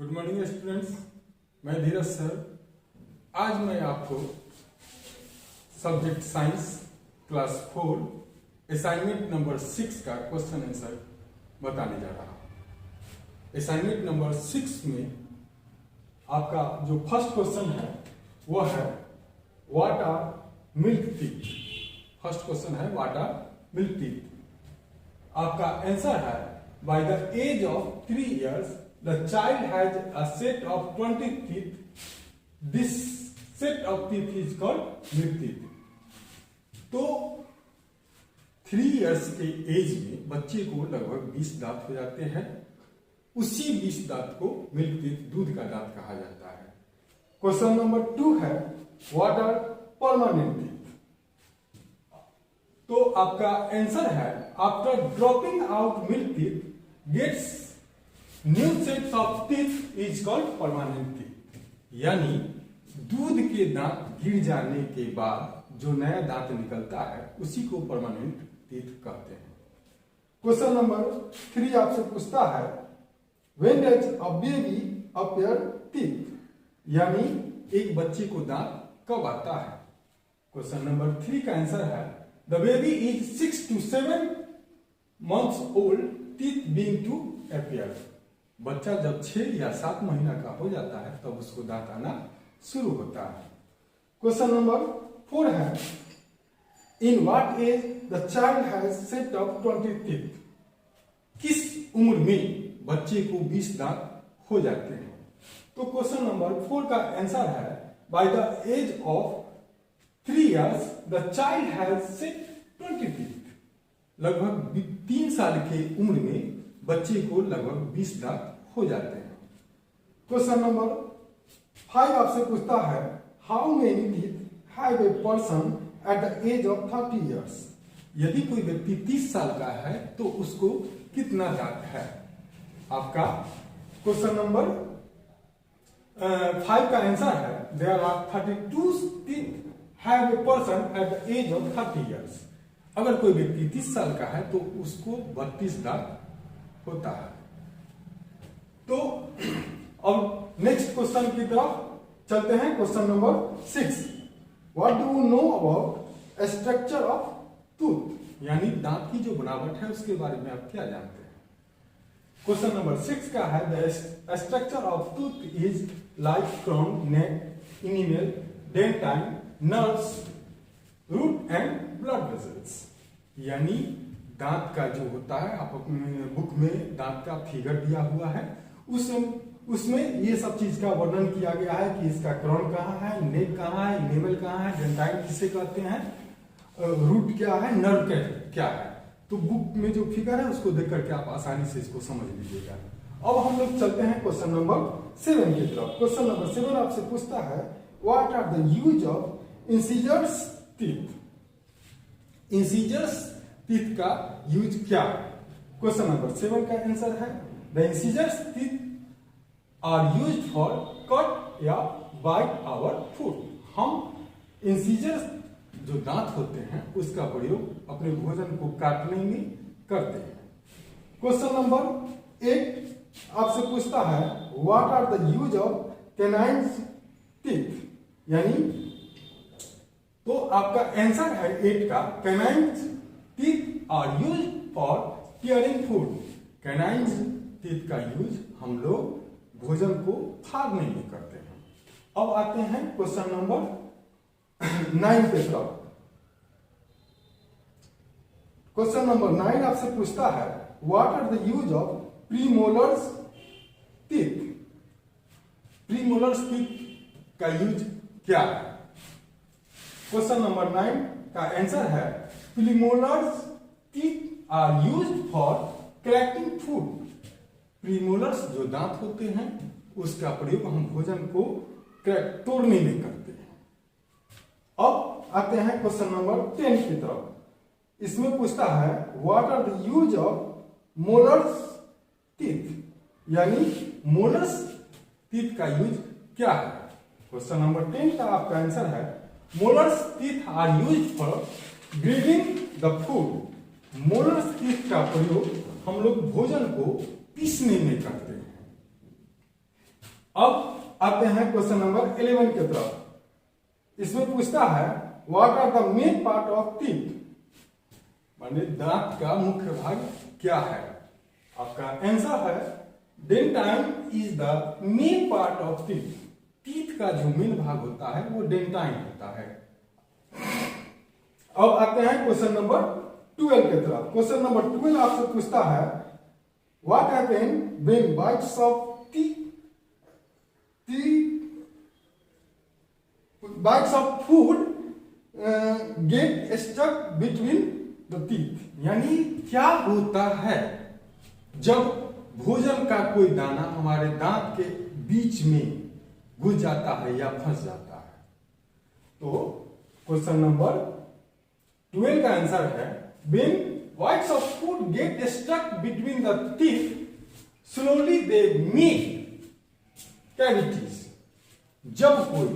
Good morning students, मैं धीरज sir. आज मैं आपको subject science class 4 assignment number 6 का क्वेश्चन आंसर बताने जा रहा हूं। असाइनमेंट नंबर 6 में आपका जो फर्स्ट क्वेश्चन है वह है what are milk teeth. First question है व्हाट आर मिल्क टीथ। आपका आंसर है by the age of 3 years the child has a set of 20 teeth. This set of teeth is called milk teeth. तो 3 years के as में बच्चे को लगभग 20 दांत हो जाते हैं। उसी 20 दांत को मिल्क टीथ, दूध का दांत कहा जाता है। क्वेश्चन नंबर 2 है व्हाट आर परमानेंट टीथ। तो आपका आंसर है after dropping out milk teeth gets new set of teeth is called permanent teeth. यानी दूध के दांत गिर जाने के बाद जो नया दांत निकलता है उसी को परमानेंट टीथ कहते हैं। क्वेश्चन नंबर 3 आपसे पूछता है when does a baby appear teeth. यानी एक बच्चे को दांत कब आता है। क्वेश्चन नंबर 3 का आंसर है the baby is 6 to 7 months old, teeth being to appear. बच्चा जब 6 या 7 महीना का हो जाता है तब उसको दांत आना शुरू होता है। क्वेश्चन नंबर 4 है in what age the child has set of 20 teeth. किस उम्र में बच्चे को 20 दांत हो जाते हैं। तो क्वेश्चन नंबर 4 का आंसर है by the age of 3 years the child has set 20 teeth. लगभग 3 साल के उम्र में बच्चे को लगभग 20 दांत हो जाते हैं। क्वेश्चन नंबर 5 आपसे पूछता है how many teeth have a person at the age of 30 years। यदि कोई व्यक्ति 30 साल का है तो उसको कितना दांत है। आपका क्वेश्चन नंबर 5 का आंसर है there are 32 teeth have a person at the age of 30 years। अगर कोई व्यक्ति 30 साल का है तो उसको 32 दांत होता है। तो अब नेक्स्ट क्वेश्चन की तरफ चलते हैं। Question number 6 what do you know about structure of tooth. यानी दांत की जो बनावट है उसके बारे में आप क्या जानते हैं। क्वेश्चन नंबर 6 का है the structure of tooth is like crown, neck, enamel, dentine, nerves, root and blood vessels. यानी दांत का जो होता है, आप अपने बुक में दांत का फिगर दिया हुआ है, उसमें ये सब चीज का वर्णन किया गया है कि इसका क्राउन कहाँ है, नेक कहाँ है, इनेमल कहाँ है, डेंटाइन किसे कहते हैं, रूट क्या है, नर्व क्या है। तो बुक में जो फिगर है उसको देख करके आप आसानी से इसको समझ लीजिएगा। अब हम लोग चलते हैं क्वेश्चन नंबर 7 की तरफ। क्वेश्चन नंबर 7 आपसे पूछता है what are the use of incisors teeth. Incisors teeth का यूज क्या है। क्वेश्चन नंबर 7 का आंसर है the incisors teeth are used for cut या बाइट आवर फूड। हम इंसिजर्स जो दांत होते हैं उसका प्रयोग अपने भोजन को काटने में करते हैं। क्वेश्चन नंबर 8 आपसे पूछता है what are the use of canines teeth. यानी तो आपका आंसर है 8 का canines teeth are used for tearing food. Canines teeth का यूज हम लोग भोजन को फाड़ने में करते हैं। अब आते हैं क्वेश्चन नंबर 9 के तरफ। क्वेश्चन नंबर 9 आपसे पूछता है what are the use of premolars teeth. Premolars teeth का यूज क्या है। क्वेश्चन नंबर 9 का आंसर है premolars teeth are used for cracking food. Premolars जो दांत होते हैं उसका प्रयोग हम भोजन को तोड़ने में करते हैं। अब आते हैं क्वेश्चन नंबर 10 की तरफ। इसमें पूछता है what are the use of molars teeth. यानी मोलर्स टीथ का यूज क्या है। क्वेश्चन नंबर 10 का आपका आंसर है molars teeth are used for grading the food. Molars teeth का प्रयोग हम लोग भोजन को पीसने में करते हैं। अब आते हैं क्वेश्चन नंबर 11 की तरफ। इसमें पूछता है what are the main part of teeth, माने दांत का मुख्य भाग क्या है। आपका आंसर है dentine is the main part of teeth. Teeth का जो मेन भाग होता है वो डेंटाइन होता है। अब आते हैं क्वेश्चन नंबर 12 की तरफ। क्वेश्चन नंबर 12 आपसे पूछता है what happen when bites of bites of food get stuck between the teeth, यानी क्या होता है जब भोजन का कोई दाना हमारे दांत के बीच में घुस जाता है या फंस जाता है। तो क्वेश्चन नंबर 12 का आंसर है when bites of food get stuck between the teeth slowly they make cavities। जब कोई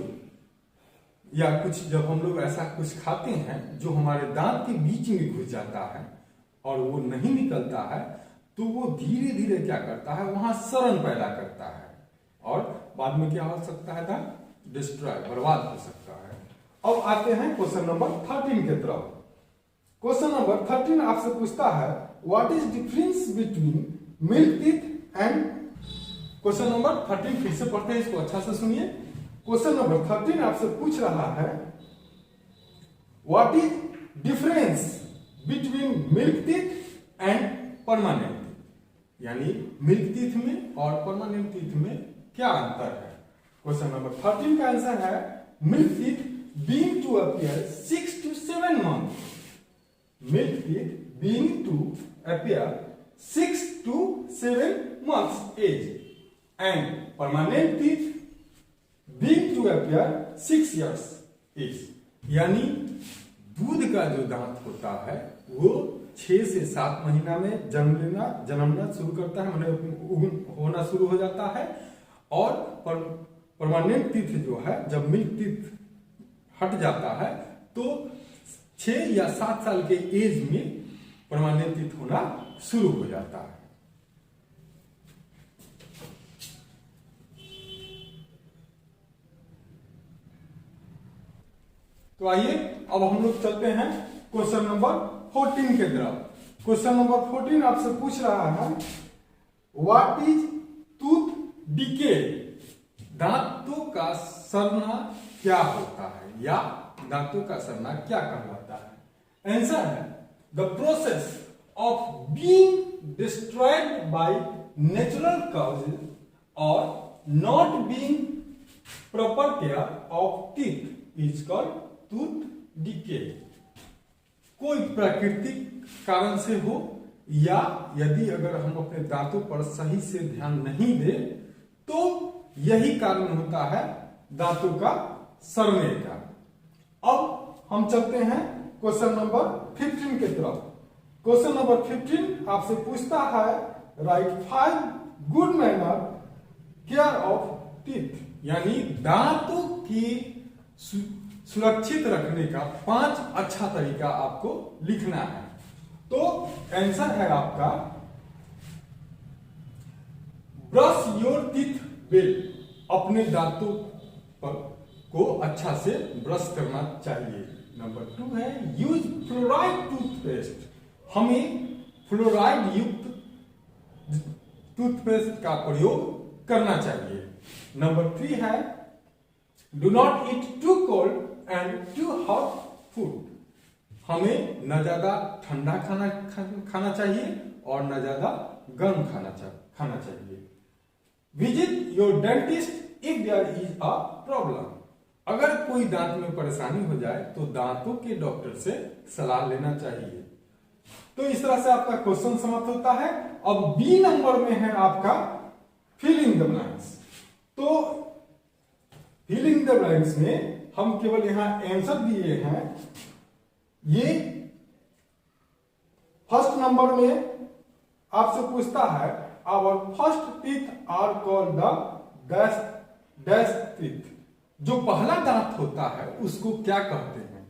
या कुछ जब हम लोग ऐसा कुछ खाते हैं जो हमारे दांत के बीच में घुस जाता है और वो नहीं निकलता है, तो वो धीरे धीरे क्या करता है, वहां सड़न पैदा करता है और बाद में क्या हो सकता है, दांत डिस्ट्रॉय, बर्बाद हो सकता है। अब आते हैं क्वेश्चन नंबर 13 की तरफ। क्वेश्चन नंबर 13 आपसे पूछता है what is difference between milk teeth and. Question number 13 फिर से पढ़ते हैं, इसको अच्छा से सुनिए। क्वेश्चन नंबर 13 आपसे पूछ रहा है what is difference between milk teeth and permanent teeth, यानी मिल्क टीथ में और परमानेंट टीथ में क्या अंतर है। क्वेश्चन नंबर 13 का आंसर है milk teeth being to appear 6 to 7 months, milk teeth being to appear 6 to 7 months age and permanent teeth being to appear 6 years age, यानी दूध का जो दांत होता है वो 6 से 7 महीना में जन्मना शुरू करता है, मतलब होना शुरू हो जाता है। और परमानेंट टीथ जो है जब मिल्क टीथ हट जाता है तो 6 या 7 साल के एज में परमानेंट टीथ होना शुरू हो जाता है। तो आइए अब हम लोग चलते हैं क्वेश्चन नंबर 14 के तरफ। क्वेश्चन नंबर 14 आपसे पूछ रहा है व्हाट इज टूथ डिके, दांतों का सड़ना क्या होता है या दांतों का सड़ना क्या कहलाता है। आंसर है the process of being destroyed by natural causes or not being proper care of teeth is called tooth decay. कोई प्राकृतिक कारण से हो या यदि अगर हम अपने दांतों पर सही से ध्यान नहीं दें तो यही कारण होता है दांतों का सड़ने का। अब हम चलते हैं क्वेश्चन नंबर 15 की तरफ। क्वेश्चन नंबर 15 आपसे पूछता है right 5 good manner care of teeth, यानी दांतों की सुरक्षित रखने का 5 अच्छा तरीका आपको लिखना है। तो आंसर है आपका ब्रश योर टीथ वेल, अपने दांतों को अच्छा से ब्रश करना चाहिए। नंबर 2 है यूज फ्लोराइड टूथपेस्ट, हमें फ्लोराइड युक्त टूथपेस्ट का प्रयोग करना चाहिए। नंबर 3 है do not eat too cold and too hot food, हमें न ज्यादा ठंडा खाना चाहिए और न ज्यादा गर्म खाना चाहिए। Visit your dentist if there is a problem, अगर कोई दांत में परेशानी हो जाए तो दांतों के डॉक्टर से सलाह लेना चाहिए। तो इस तरह से आपका क्वेश्चन समाप्त होता है। अब बी नंबर में है आपका फिल इन द ब्लैंक्स। तो फिल इन द ब्लैंक्स में हम केवल यहां आंसर दिए हैं। ये फर्स्ट नंबर में आपसे पूछता है our first teeth are called the dash dash teeth, जो पहला दांत होता है उसको क्या कहते हैं।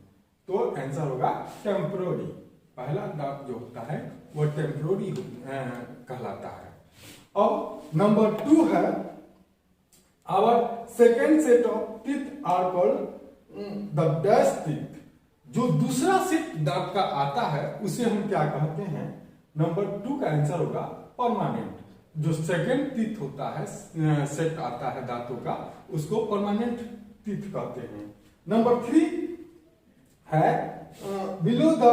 तो आंसर होगा टेम्पररी, पहला दांत जो होता है वो टेम्पररी कहलाता है। अब नंबर 2 है our second set of teeth are called the dash teeth. जो दूसरा सेट दांत का आता है उसे हम क्या कहते हैं? नंबर 2 का आंसर होगा परमानेंट। जो सेकेंड टीथ होता है, सेट आता है दांतों का, उसको परमानेंट टीथ कहते हैं। नंबर 3 है below the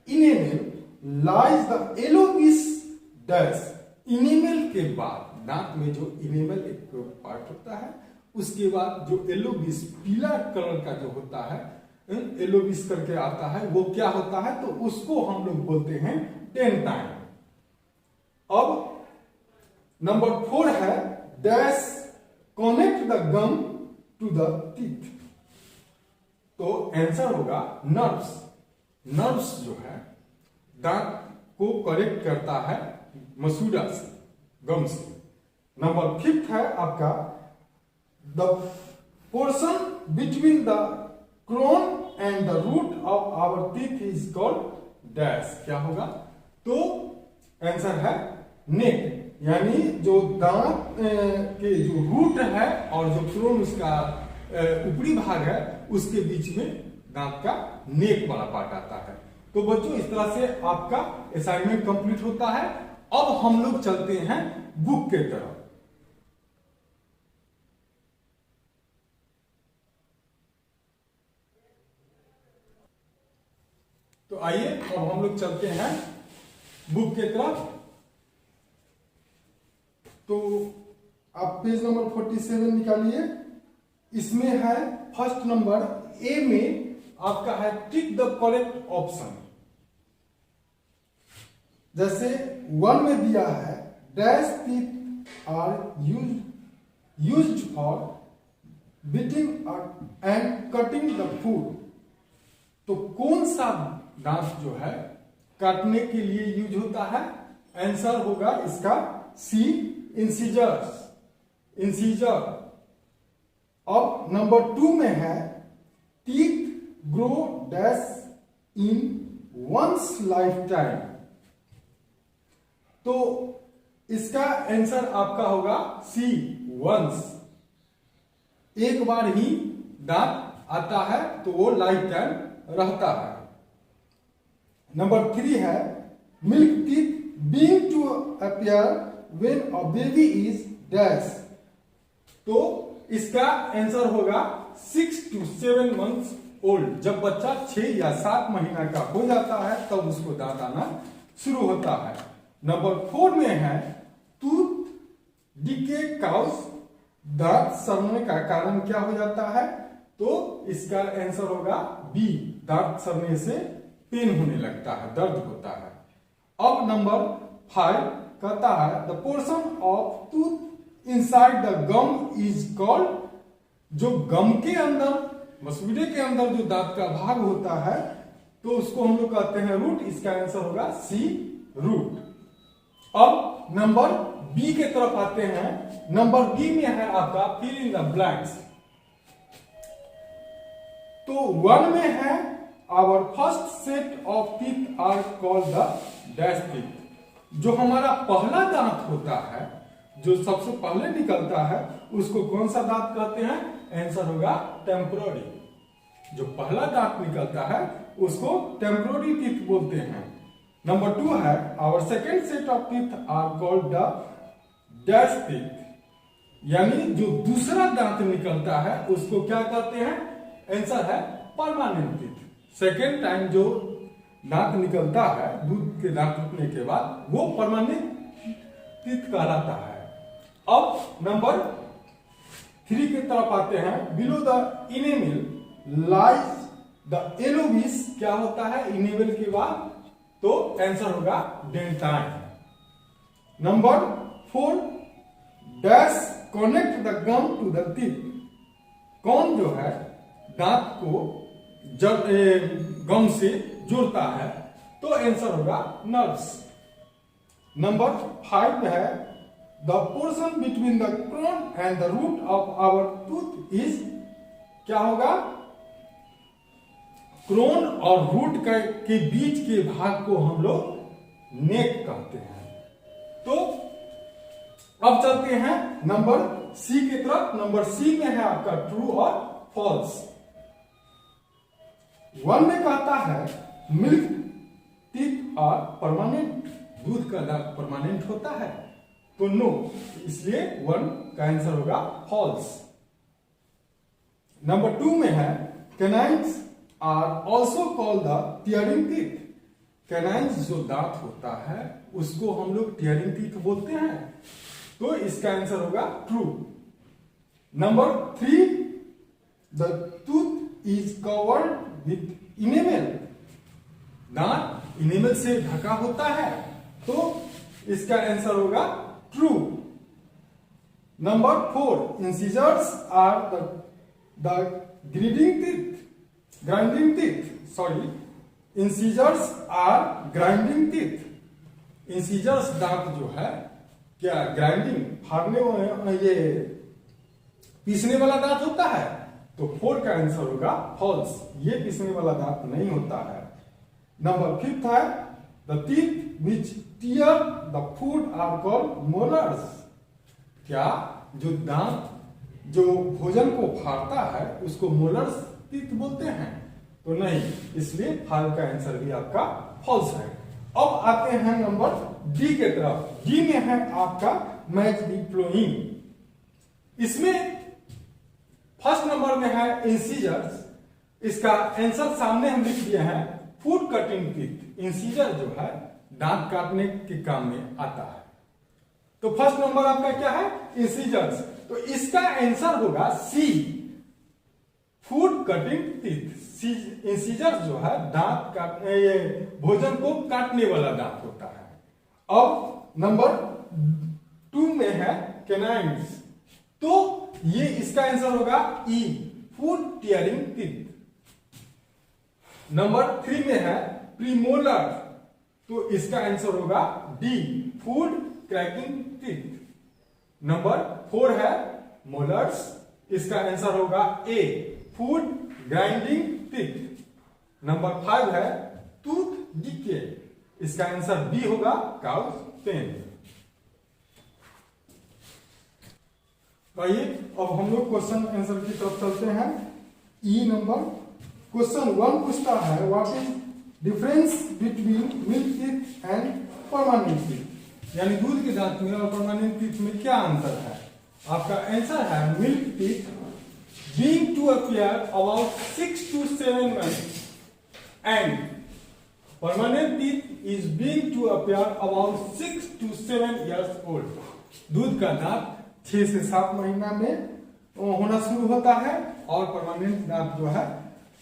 enamel lies the एलोविस डैश। इनेमल के बाद दांत में जो इनेमल एक पार्ट होता है, उसके बाद जो एलोविस पीला कलर का जो होता है, एलोविस करके आता है, वो क्या होता है? तो उसको हम लोग बोलते हैं डेंटाइन। अब नंबर 4 है dash connect the gum to the teeth. तो आंसर होगा नर्व्स। नर्व्स जो है दांत को कनेक्ट करता है मसूड़ा से, गम से। नंबर 5 है आपका the portion between the crown and the root of our teeth is called dash. क्या होगा? तो आंसर है नेक। यानी जो दांत के जो रूट है और जो क्रोन उसका ऊपरी भाग है, उसके बीच में दांत का नेक वाला पार्ट आता है। तो बच्चों, इस तरह से आपका असाइनमेंट कंप्लीट होता है। अब हम लोग चलते हैं बुक के तरफ। तो आइए अब हम लोग चलते हैं बुक के तरफ। तो आप पेज नंबर 47 निकालिए। इसमें है फर्स्ट नंबर ए में आपका है टिक द करेक्ट ऑप्शन। जैसे 1 में दिया है dash teeth are used for beating and cutting the food. तो कौन सा दांत जो है काटने के लिए यूज होता है? आंसर होगा इसका सी, इंसीजर्स, इंसीजर। अब नंबर 2 में है teeth grow dash in one's life time. तो इसका आंसर आपका होगा सी, वंस। एक बार ही दांत आता है तो वो लाइफ टाइम रहता है। नंबर 3 है milk teeth being to appear when a baby is dash. तो इसका आंसर होगा 6 to 7 months ओल्ड। जब बच्चा 6 या 7 महीना का हो जाता है तब उसको दांत आना शुरू होता है। नंबर 4 में है टूथ डिके काउज। दांत सड़ने का कारण क्या हो जाता है? तो इसका आंसर होगा बी, दांत सड़ने से पेन होने लगता है, दर्द होता है। अब नंबर 5 कहता है the portion of tooth inside the gum is called. जो गम के अंदर, मसूड़े के अंदर जो दांत का भाग होता है, तो उसको हम लोग कहते हैं रूट। इसका आंसर होगा सी, रूट। अब नंबर बी के तरफ आते हैं। नंबर बी में है आपका फिल इन द ब्लैंक्स। तो 1 में है our first set of teeth are called the dash teeth. जो हमारा पहला दांत होता है, जो सबसे पहले निकलता है, उसको कौन सा दांत कहते हैं? आंसर होगा टेम्पोररी। जो पहला दांत निकलता है उसको टेम्पोररी टीथ बोलते हैं। नंबर 2 है our second set of teeth are called the dash teeth. यानी जो दूसरा दांत निकलता है उसको क्या कहते हैं? आंसर है परमानेंट टीथ। सेकेंड टाइम जो दांत निकलता है दूध के दांत टूटने के बाद, वो परमानेंट टीथ कहलाता है। अब नंबर 3 की तरफ आते हैं। Below the enamel lies the एलोविस। क्या होता है इनेमल के बाद? तो आंसर होगा dentine. Number 4 dash connect the gum to the teeth. कौन जो है दांत को गम से जोड़ता है? तो आंसर होगा नर्व्स। नंबर 5 है the portion between the crown and the root of our tooth is. क्या होगा? क्रोन और रूट के बीच के भाग को हम लोग नेक कहते हैं। तो अब चलते हैं नंबर सी की तरफ। नंबर सी में है आपका ट्रू और फॉल्स। 1 में कहता है मिल्क टीथ आर परमानेंट, दूध का दांत परमानेंट होता है, तो नो, इसलिए 1 का आंसर होगा फॉल्स। नंबर 2 में है canines are also called the tearing teeth. Canines जो दांत होता है उसको हम लोग टीयरिंग टीथ बोलते हैं, तो इसका आंसर होगा true. Number 3, the tooth is covered with enamel, दांत इनेमल से ढका होता है, तो इसका आंसर होगा true. Number 4, incisors are the grinding teeth, sorry, incisors are grinding teeth. Incisors दांत जो है क्या ग्राइंडिंग, फाड़ने, ये पीसने वाला दांत होता है, तो 4 का आंसर होगा फॉल्स, ये पीसने वाला दांत नहीं होता है। नंबर 5 है the teeth which tear the food are called molars. क्या जो दांत जो भोजन को फाड़ता है उसको मोलर्स टीथ बोलते हैं, तो नहीं, इसलिए 5 का आंसर भी आपका फॉल्स है। अब आते हैं नंबर डी के तरफ। डी में है आपका मैच दी फ्लोइंग। इसमें फर्स्ट नंबर में है इंसीजर्स, इसका आंसर सामने हम लिख दिए हैं फूड कटिंग टीथ। इंसीजर जो है दांत काटने के काम में आता है, तो फर्स्ट नंबर आपका क्या है इंसीजर्स, तो इसका आंसर होगा सी, फूड कटिंग टीथ। इंसीजर्स जो है दांत काटने, ये भोजन को काटने वाला दांत होता है। अब नंबर 2 में है कैनाइन्स, तो ये इसका आंसर होगा ई, फूड टीयरिंग टीथ। नंबर 3 में है प्रीमोलर, तो इसका आंसर होगा D, food cracking teeth. Number 4 है मोलर्स, इसका आंसर होगा ए, फूड ग्राइंडिंग टीथ। नंबर 5 है टूथ डीके, इसका आंसर बी होगा काउज पेन। आइए अब हम लोग क्वेश्चन आंसर की तरफ चलते हैं। ई नंबर क्वेश्चन 1 पूछता है what is difference between milk teeth and permanent teeth, यानी दूध के दांत में और परमानेंट टीथ में क्या अंतर है। आपका आंसर है milk teeth being to appear about 6 to 7 months and permanent teeth is being to appear about 6 to 7 years old। दूध का दांत 6 से 7 महीना में होना शुरू होता है और परमानेंट दांत जो है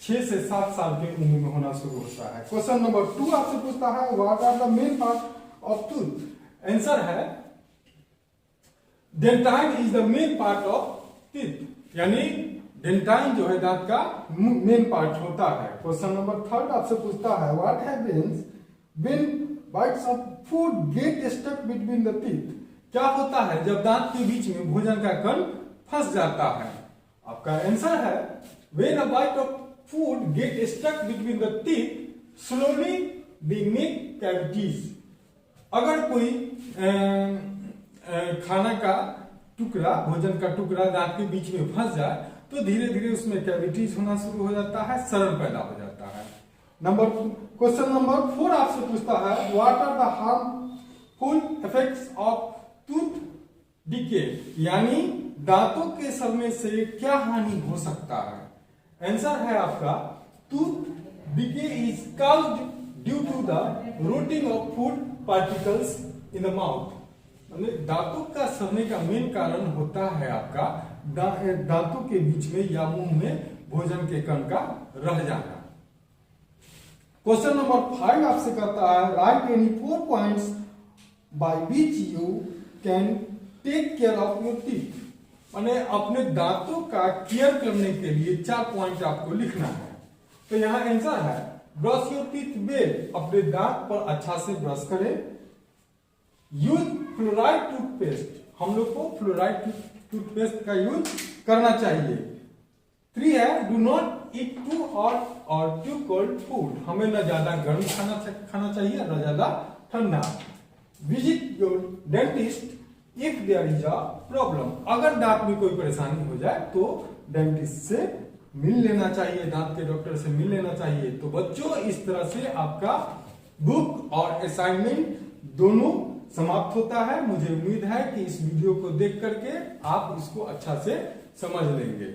6 से 7 साल के उम्र में होना शुरू होता है। क्वेश्चन नंबर 2 आपसे पूछता है what are the main part of tooth. Answer है dentine is the main part of teeth, यानी डेंटाइन जो है दांत का मेन पार्ट होता है। क्वेश्चन नंबर 3 आपसे पूछता है what happens when bites of food get stuck between the teeth. क्या होता है जब दांत के बीच में भोजन का कण फंस जाता है। आपका आंसर है when a bite of food get stuck between the teeth slowly they make cavities. अगर कोई खाना का टुकड़ा, भोजन का टुकड़ा दांत के बीच में फंस जाए तो धीरे धीरे उसमें कैविटीज होना शुरू हो जाता है, सड़न पैदा हो जाता है। क्वेश्चन नंबर 4 आपसे पूछता है what are the harmful effects of tooth decay, यानी दांतों के सड़ने से क्या हानि हो सकता है। आंसर है आपका tooth decay is caused due to the rotting of food particles in the mouth. दांतों का सड़ने का मेन कारण होता है आपका दांतों के बीच में या मुंह में भोजन के कण का रह जाना। क्वेश्चन नंबर 5 आपसे कहता है write any 4 points by which you can take care of your teeth. माने अपने दांतों का केयर करने के लिए 4 पॉइंट आपको लिखना है। तो यहाँ आंसर है ब्रश योर टीथ वेल, अपने दांत पर अच्छा से ब्रश करें। यूज फ्लोराइड टूथपेस्ट, हम लोग को फ्लोराइड टूथपेस्ट का यूज करना चाहिए। 3 है do not eat too hot और टू कोल्ड फूड, हमें न ज्यादा गर्म खाना चाहिए न ज्यादा ठंडा। Visit your dentist if there is a problem, अगर दांत में कोई परेशानी हो जाए तो डेंटिस्ट से मिल लेना चाहिए, दांत के डॉक्टर से मिल लेना चाहिए। तो बच्चों, इस तरह से आपका बुक और असाइनमेंट दोनों समाप्त होता है। मुझे उम्मीद है कि इस वीडियो को देख करके आप इसको अच्छा से समझ लेंगे।